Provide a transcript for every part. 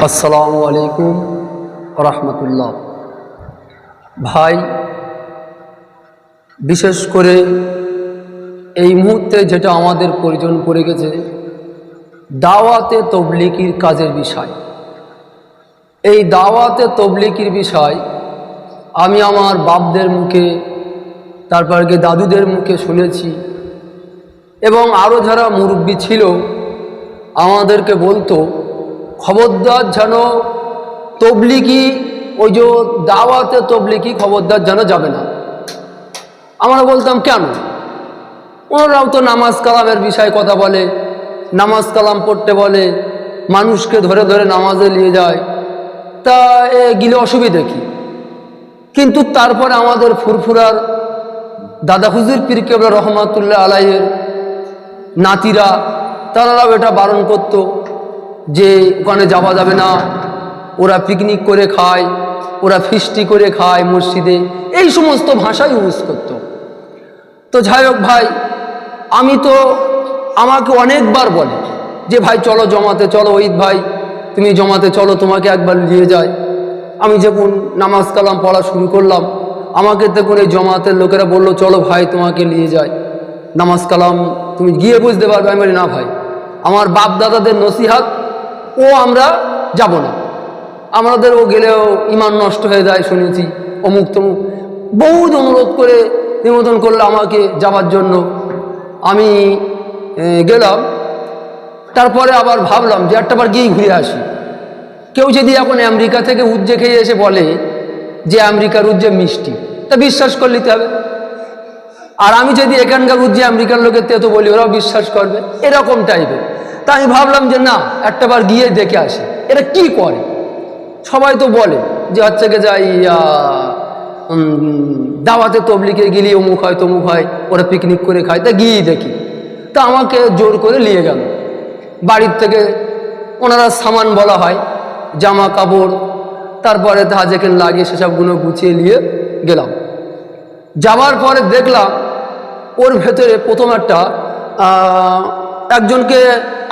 আসসালামু আলাইকুম রহমতুল্লাহ। ভাই, বিশেষ করে এই মুহূর্তে যেটা আমাদের প্রয়োজন পড়ে গেছে, দাওয়াতে তবলিগির কাজের বিষয়। এই দাওয়াতে তবলিগির বিষয় আমি আমার বাপদের মুখে, তারপর গিয়ে দাদুদের মুখে শুনেছি, এবং আরও যারা মুরব্বী ছিল আমাদেরকে বলতো, খবরদার যেন তবলিগি, ওই যে দাওয়াতে তবলিগি খবরদার যেন যাবে না। আমরা বলতাম কেন? ওনারাও তো নামাজ কালামের বিষয়ে কথা বলে, নামাজ কালাম পড়তে বলে, মানুষকে ধরে ধরে নামাজে নিয়ে যায়, তা এগুলো অসুবিধা কি? কিন্তু তারপরে আমাদের ফুরফুরার দাদা হুজুর পীর কেবলা রহমাতুল্লাহ আলাইহির নাতিরা, তারাও এটা বারণ করত যে ওখানে যাওয়া যাবে না, ওরা পিকনিক করে খায়, ওরা ফিস্টি করে খায় মসজিদে, এই সমস্ত ভাষাই ইউজ করত। তো যাই হোক ভাই, আমি তো, আমাকে অনেকবার বলে যে ভাই চলো জমাতে, চলো ঈদ ভাই তুমি জমাতে চলো, তোমাকে একবার নিয়ে যায়। আমি যখন নামাজ কালাম পড়া শুরু করলাম, আমাকে তখন এই জমাতের লোকেরা বললো চলো ভাই তোমাকে নিয়ে যায়, নামাজ কালাম তুমি গিয়ে বুঝতে পারবে। আমি বলি না ভাই, আমার বাপ দাদাদের নসিহাত, ও আমরা যাব না, আমাদের ও গেলেও ইমান নষ্ট হয়ে যায় শুনেছি, অমুক তমুক বহুত অনুরোধ করে নিমন্ত্রণ করলো আমাকে যাওয়ার জন্য। আমি গেলাম। তারপরে আবার ভাবলাম যে একটাবার গিয়েই ঘুরে আসি। কেউ যদি এখন আমেরিকা থেকে উজ্জে খেয়ে এসে বলে যে আমেরিকার উজ্জে মিষ্টি, তা বিশ্বাস করে নিতে হবে। আর আমি যদি এখানকার উজ্জে আমেরিকার লোকের তেতো বলি, ওরাও বিশ্বাস করবে, এরকম টাইপের। তা আমি ভাবলাম যে না, একটাবার গিয়ে দেখে আসি এরা কি করে। সবাই তো বলে যে হচ্ছে গে যাই দাওয়াতে তবলিগে গেলে অমুক হয় তমুক হয়, ওরা পিকনিক করে খায়, তা গিয়েই দেখি। তা আমাকে জোর করে নিয়ে গেল বাড়ির থেকে। ওনারা সামান বলা হয়, জামা কাপড়, তারপরে তা যেখানে লাগে সেসবগুলো গুছিয়ে নিয়ে গেলাম। যাওয়ার পরে দেখলাম ওর ভেতরে প্রথম একজনকে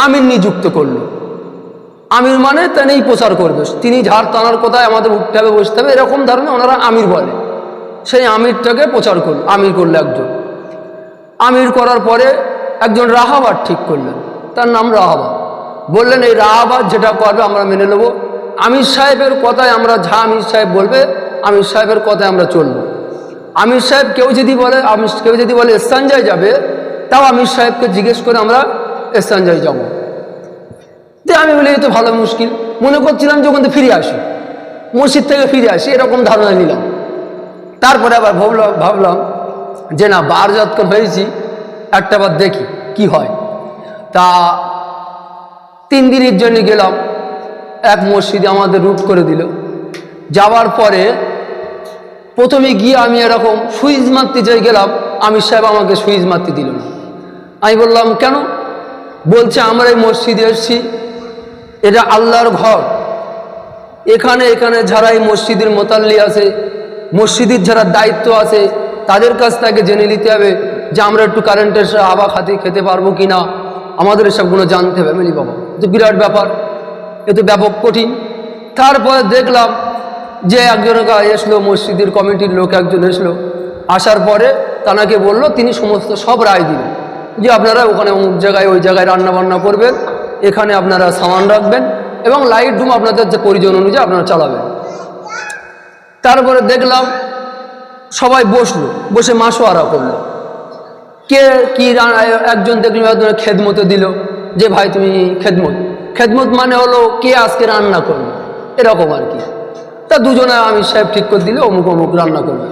আমির নিযুক্ত করলো। আমির মানে তিনি প্রচার করবে, তিনি ঝাড় টানার কথায় আমাদের উঠতে হবে বসতে হবে, এরকম ধরনের ওনারা আমির বলে। সেই আমিরটাকে প্রচার করল, আমির করলো একজন। আমির করার পরে একজন রাহাবার ঠিক করলেন, তার নাম রাহাবা। বললেন এই রাহাবার যেটা করবে আমরা মেনে নেব, আমির সাহেবের কথায় আমরা, যা আমির সাহেব বলবে আমির সাহেবের কথায় আমরা চলবো। আমির সাহেব কেউ যদি বলে ইস্তানজায় যাবে, তাও আমির সাহেবকে জিজ্ঞেস করে আমরা ইস্তানজায় যাব। যে আমি বলি এই তো ভালো মুশকিল, মনে করছিলাম যে ওখান থেকে ফিরে আসি, মসজিদ থেকে ফিরে আসি, এরকম ধারণা নিলাম। তারপরে আবার ভাবলাম যে না, বার যতক্ষণ হয়েছি একটাবার দেখি কি হয়। তা 3 দিনের জন্য গেলাম, এক মসজিদে আমাদের রুট করে দিল। যাওয়ার পরে প্রথমে গিয়ে আমি এরকম সুইচ মারতে চাই গেলাম, আমির সাহেব আমাকে সুইচ মারতে দিল না। আমি বললাম কেন? বলছে আমরা এই মসজিদে এসেছি, এটা আল্লাহর ঘর, এখানে যারা এই মসজিদের মোতাল্লি আছে, মসজিদের যারা দায়িত্ব আছে, তাদের কাছ থেকে জেনে নিতে হবে যে আমরা একটু কারেন্টের হাওয়া খেতে পারবো কি না, আমাদের এসবগুলো জানতে হবে। মেলি বাবা, এ তো বিরাট ব্যাপার, এ তো ব্যাপক কঠিন। তারপরে দেখলাম যে একজন এসলো, মসজিদের কমিটির লোক একজন এসলো। আসার পরে তানাকে বলল, তিনি সব রায় দিলেন যে আপনারা ওখানে অমুক জায়গায় ওই জায়গায় রান্না বান্না করবেন, এখানে আপনারা সামান রাখবেন, এবং লাইট রুম আপনাদের যে প্রয়োজন অনুযায়ী আপনারা চালাবেন। তারপরে দেখলাম সবাই বসলো, বসে মাসোয়ারা করলো, কে কি একজন দেখলাম খেদমতে দিল যে ভাই তুমি খেদমত মানে হলো কে আজকে রান্না করবে, এরকম আর কি। তা দুজনে আমির সাহেব ঠিক করে দিল অমুক অমুক রান্না করবে।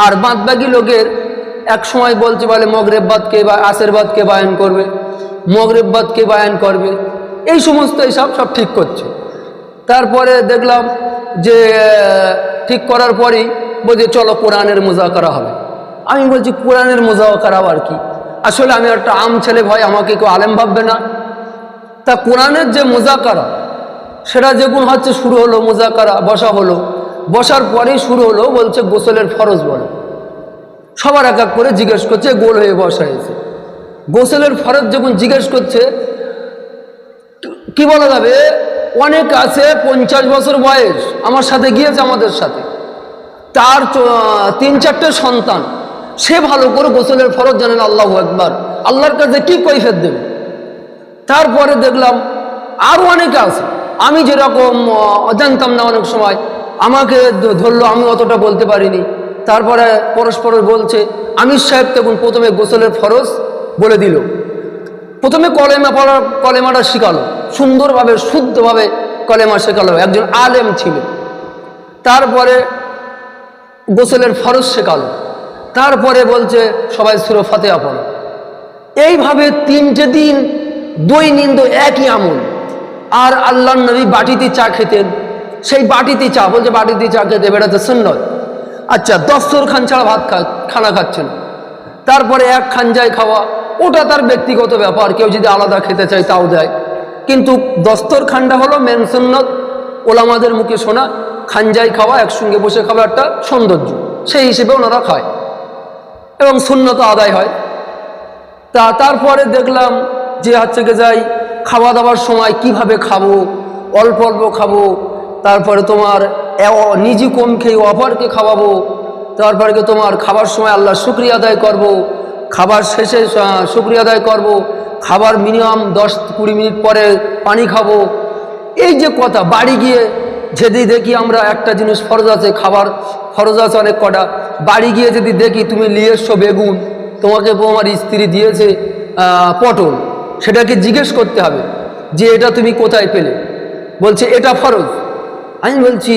আর বাদ বাকি লোকের এক সময় বলছে বলে মগরেব বাদকে বা আসের বাদকে বায়ান করবে, মগরেব বাদকে বায়ান করবে, এই সমস্ত সব ঠিক করছে। তারপরে দেখলাম যে ঠিক করার পরেই বলছে চলো কোরআনের মুজাকারা হবে। আমি বলছি কোরআনের মুজাকারা আর কি? আসলে আমি একটা আম ছেলে ভাই, আমাকে কেউ আলেম ভাববে না। তা কোরআনের যে মুজাকারা, সেটা যখন হচ্ছে শুরু হলো, মুজাকারা বসা হলো, বসার পরেই শুরু হলো বলছে গোসলের ফরজ বলো। সবার এক এক করে জিজ্ঞেস করছে, গোল হয়ে বসা হয়েছে। গোসলের ফরজ যখন জিজ্ঞেস করছে, কি বলা যাবে, অনেক আছে 50 বছর বয়স, আমার সাথে গিয়েছে, আমাদের সাথে, তার 3-4টে সন্তান, সে ভালো করে গোসলের ফরজ জানেন। আল্লাহু আকবার, আল্লাহর কাছে কি কৈফিয়ত দেবে? তারপরে দেখলাম আরো অনেকে আছে, আমি যেরকম জানতাম না, অনেক সময় আমাকে ধরলো, আমি অতটা বলতে পারিনি। তারপরে পরস্পর বলছে, আমির সাহেব তখন প্রথমে গোসলের ফরজ বলে দিল, প্রথমে কলেমাটা শেখালো, সুন্দরভাবে শুদ্ধভাবে কলেমা শেখালো, একজন আলেম ছিল। তারপরে গোসলের ফরজ শেখালো, তারপরে বলছে সবাই সূরা ফাতিহা পড়ো। এইভাবে 3টে দিন দৈনিক একই আমল। আর আল্লাহর নবী বাটিতে চা খেতেন, সেই বাটিতে চা, বলছে বাটিতে চা খেতে, বেড়াতে সুন্নত। আচ্ছা, দস্তরখান ছাড়া খানা খাচ্ছেন। তারপরে এক খানজায় খাওয়া, ওটা তার ব্যক্তিগত ব্যাপার, কেউ যদি আলাদা খেতে চায় তাও দেয়, কিন্তু দস্তরখানটা হলো মেন সুন্নত। ওলামাদের মুখে শোনা, খানজায় খাওয়া, একসঙ্গে বসে খাওয়া একটা সৌন্দর্য, সেই হিসেবে ওনারা খায় এবং সুন্নত আদায় হয়। তারপরে দেখলাম যে হচ্ছে গে যাই, খাওয়া দাওয়ার সময় কিভাবে খাবো, অল্প অল্প খাবো, তারপরে তোমার নিজে কম খেয়ে অপরকে খাওয়াবো, তারপরে তোমার খাবার সময় আল্লাহর শুকরিয়া আদায় করব, খাবার শেষে শুকরিয়া আদায় করব, খাবার মিনিমাম 10-20 মিনিট পরে পানি খাবো। এই যে কথা, বাড়ি গিয়ে যদি দেখি আমরা একটা জিনিস ফরজ আছে, খাবার ফরজ আছে অনেক কটা, বাড়ি গিয়ে যদি দেখি তুমি নিয়ে এসছো বেগুন, তোমাকে তোমার স্ত্রী দিয়েছে পটল, সেটাকে জিজ্ঞেস করতে হবে যে এটা তুমি কোথায় পেলে? বলছে এটা ফরজ। আমি বলছি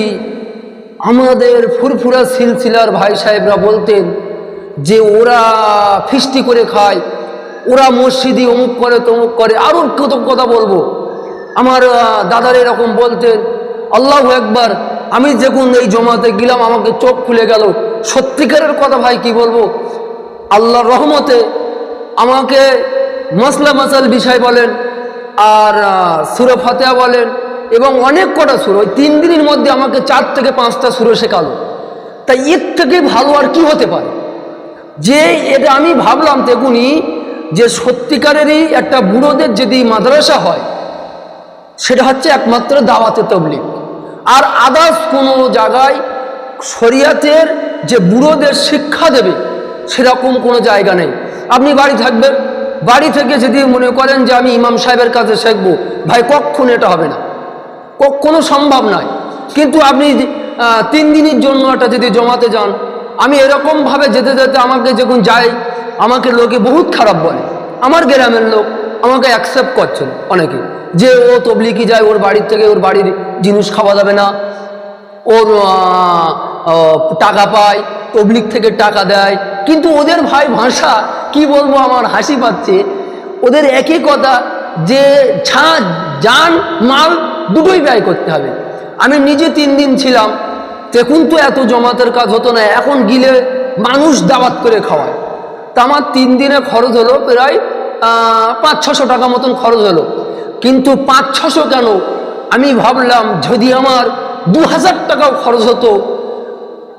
আমাদের ফুরফুরা সিলসিলার ভাই সাহেবরা বলতেন যে ওরা ফিস্টি করে খায়, ওরা মসজিদে অমুক করে তমুক করে, আরও কত কথা বলবো। আমার দাদার এরকম বলতেন। আল্লাহু আকবার, আমি যখন এই জমাতে গেলাম আমাকে চোখ খুলে গেল, সত্যিকারের কথা ভাই কি বলবো, আল্লাহর রহমতে আমাকে মাসাল বিষয় বলেন, আর সূরা ফাতিহা বলেন, এবং অনেক কটা সূরা, ওই 3 দিনের মধ্যে আমাকে 4 থেকে 5টা সূরা শেখালো। তাই এর থেকে ভালো আর কি হতে পারে? যে এটা আমি ভাবলাম তেমনি যে সত্যিকারেরই একটা বুড়োদের যদি মাদ্রাসা হয়, সেটা হচ্ছে একমাত্র দাওয়াতে তাবলীগ। আর আদার্স কোনো জায়গায় শরিয়াতের যে বুড়োদের শিক্ষা দেবে সেরকম কোনো জায়গা নেই। আপনি বাড়ি থাকবেন, বাড়ি থেকে যদি মনে করেন যে আমি ইমাম সাহেবের কাছে শিখবো, ভাই কখনো এটা হবে না, কখনো সম্ভব নয়। কিন্তু আপনি 3 দিনের জন্য একটা যদি জমাতে যান, আমি এরকমভাবে যেতে যেতে আমাকে যখন যাই, আমাকে লোকে বহুত খারাপ বলে, আমার গ্রামের লোক আমাকে অ্যাকসেপ্ট করছেন অনেকে, যে ও তবলিগি যায়, ওর বাড়ির থেকে ওর বাড়ির জিনিস খাওয়া যাবে না, ওর টাকা পায়, তবলিগ থেকে টাকা দেয়। কিন্তু ওদের ভাই ভাষা কি বলবো, আমার হাসি পাচ্ছে। ওদের একই কথা যে জান মাল দুটোই ব্যয় করতে হবে। আমি নিজে 3 দিন ছিলাম, তখন তো এত জমাতের কাজ হতো না, এখন গিলে মানুষ দাওয়াত করে খাওয়ায়। তা আমার 3 দিনে খরচ হলো প্রায় 500-600 টাকা মতন খরচ হলো। কিন্তু 500-600 কেন, আমি ভাবলাম যদি আমার 2000 টাকাও খরচ হতো,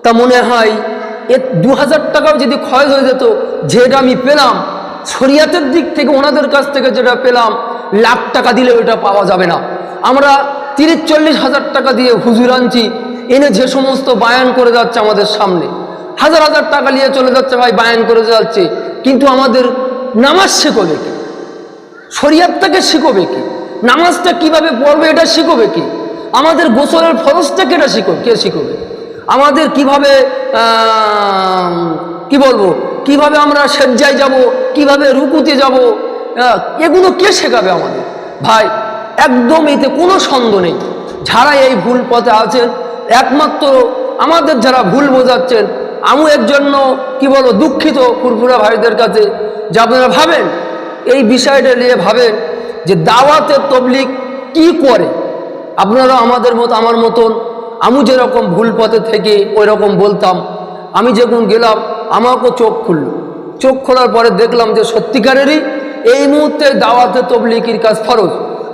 তা মনে হয় এ 2000 টাকাও যদি খরচ হয়ে যেত, যেটা আমি পেলাম শরিয়াতের দিক থেকে ওনাদের কাছ থেকে যেটা পেলাম, লাখ টাকা দিলে ওটা পাওয়া যাবে না। আমরা 30-40 হাজার টাকা দিয়ে হুজুর আনছি, এনে যে সমস্ত বায়ান করে যাচ্ছে আমাদের সামনে, হাজার হাজার টাকা নিয়ে চলে যাচ্ছে, ভাই বায়ান করে যাচ্ছে, কিন্তু আমাদের নামাজ শেখাবে কি? শরিয়াতটাকে শিখবে কি? নামাজটা কিভাবে পড়বে এটা শিখবে কি? আমাদের গোসলের ফরজটাকে এটা কে শিখবে? আমাদের কিভাবে কি বলবো, কিভাবে আমরা সেজ্জায় যাব, কিভাবে রুকুতে যাব, এগুলো কে শেখাবে আমাদের? ভাই একদম এতে কোনো সন্দেহ নেই, যারা এই ভুল পথে আছেন, একমাত্র আমাদের যারা ভুল বোঝাচ্ছেন, আমি এর জন্য কি বলবো দুঃখিত ফুরফুরা ভাইদের কাছে, যে আপনারা ভাবেন এই বিষয়টা নিয়ে, ভাবেন যে দাওয়াতে তবলিগ কি করে। আপনারা আমাদের মতো, আমার মতন, আমি যেরকম ভুল পথে থেকে ওই রকম বলতাম, আমি যখন গেলাম আমাকেও চোখ খুলল। চোখ খোলার পরে দেখলাম যে সত্যিকারেরই এই মুহূর্তে দাওয়াতে তবলিগের কাজ ফরজ।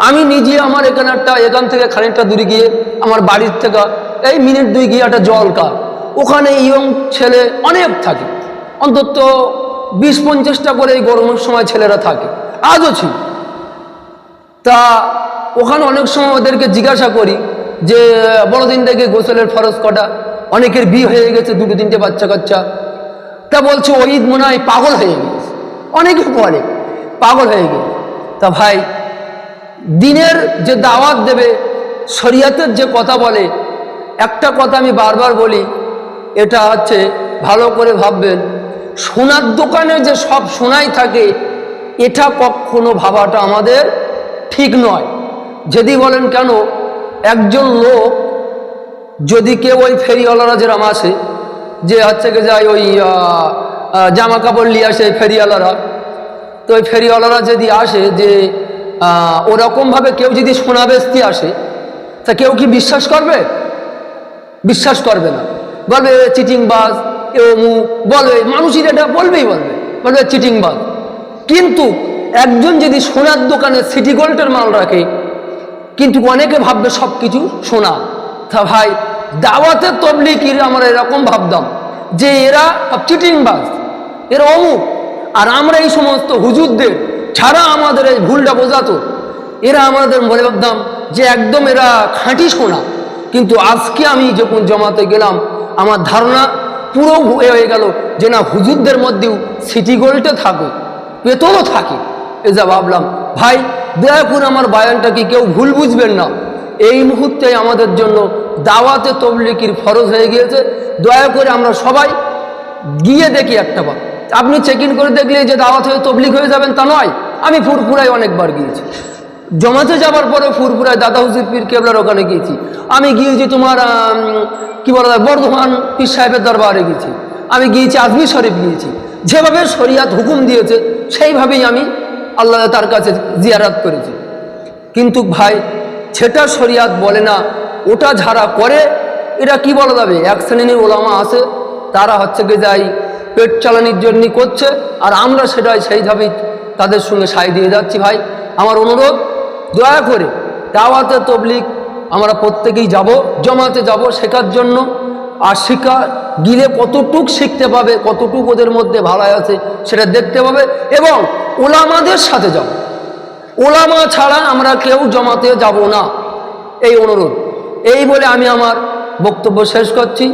আমি নিজে আমার এখান থেকে খানিকটা দূরে গিয়ে, আমার বাড়ির থেকে এই মিনিট 2 গিয়ে একটা জলকা, ওখানে ইয়ং ছেলে অনেক থাকে, অন্তত 20-50টা করে এই গরমের সময় ছেলেরা থাকে, আজও ছিল। তা ওখানে অনেক সময় ওদেরকে জিজ্ঞাসা করি যে বড়দিন থেকে গোসলের ফরজ কটা, অনেকের বিয়ে হয়ে গেছে, 2-3টে বাচ্চা কাচ্চা, তা বলছে ওই ঈদ মনে হয় পাগল হয়ে গেছে, অনেকে বলে পাগল হয়ে গেছে। তা ভাই, দিনের যে দাওয়াত দেবে, শরিয়াতের যে কথা বলে, একটা কথা আমি বারবার বলি, এটা হচ্ছে ভালো করে ভাববেন, সোনার দোকানে যে সব সোনাই থাকে এটা কখনো ভাবাটা আমাদের ঠিক নয়। যদি বলেন কেন, একজন লোক যদি কেউ ওই ফেরিওয়ালারা যেরকম আসে, যে হচ্ছে কি যায় ওই জামা কাপড় নিয়ে আসে ফেরিওয়ালারা, তো ওই ফেরিওয়ালারা যদি আসে যে ওরকমভাবে কেউ যদি সোনা বেচতে আসে, তা কেউ কি বিশ্বাস করবে? বিশ্বাস করবে না, বলবে চিটিংবাজ, এ অমুক, বলবে মানুষই এটা বলবে চিটিংবাজ। কিন্তু একজন যদি সোনার দোকানে সিটি গোল্ডের মাল রাখে, কিন্তু অনেকে ভাববে সব কিছু সোনা। তা ভাই, দাওয়াতের তবলিগীর আমরা এরকম ভাবতাম যে এরা সব চিটিংবাজ, এরা অমুক, আর আমরা এই সমস্ত হুজুরদের ছাড়া আমাদের এই ভুলটা বোঝাতো, এরা আমাদের মনে ভাবতাম যে একদম এরা খাঁটি সোনা। কিন্তু আজকে আমি যখন জমাতে গেলাম, আমার ধারণা পুরো হয়ে গেল যে না, হুজুরদের মধ্যেও সিটি গোল্ডে থাকে, পেতলও থাকে। এ যা ভাবলাম। ভাই, দয়া করে আমার বায়ানটাকে কেউ ভুল বুঝবেন না, এই মুহূর্তে আমাদের জন্য দাওয়াতে তবলিগীর ফরজ হয়ে গিয়েছে। দয়া করে আমরা সবাই গিয়ে দেখি একটা বার। আপনি চেক ইন করে দেখলে যে দাওয়াত হয়ে তবলিগ হয়ে যাবেন তা নয়। আমি ফুরফুরায় অনেকবার গিয়েছি, জমাতে যাবার পরে ফুরফুরায় দাদা হুজুর পীর কেবলার ওখানে গিয়েছি। আমি গিয়েছি তোমার কি বলা যায়, বর্ধমান পীর সাহেবের দরবারে গিয়েছি, আমি গিয়েছি আজমির শরীফ গিয়েছি। যেভাবে শরিয়াত হুকুম দিয়েছে সেইভাবেই আমি আল্লাহ তার কাছে জিয়ারাত করেছি। কিন্তু ভাই, সেটা শরিয়াত বলে না, ওটা যারা করে এরা কি বলা যাবে, এক শ্রেণীর ওলামা আছে, তারা হচ্ছে গিয়ে যাই পেট চালানির জন্য করছে, আর আমরা সেটাই সেইভাবেই তাদের সঙ্গে সাই দিয়ে যাচ্ছি। ভাই, আমার অনুরোধ, দয়া করে দাওয়াতে তবলিগ আমরা প্রত্যেকেই যাব, জমাতে যাব শেখার জন্য। আর শিক্ষা গিলে কতটুক শিখতে পাবে, কতটুক ওদের মধ্যে ভালাই আছে সেটা দেখতে পাবে, এবং ওলামাদের সাথে যাব। ওলামা ছাড়া আমরা কেউ জমাতে যাব না, এই অনুরোধ। এই বলে আমি আমার বক্তব্য শেষ করছি।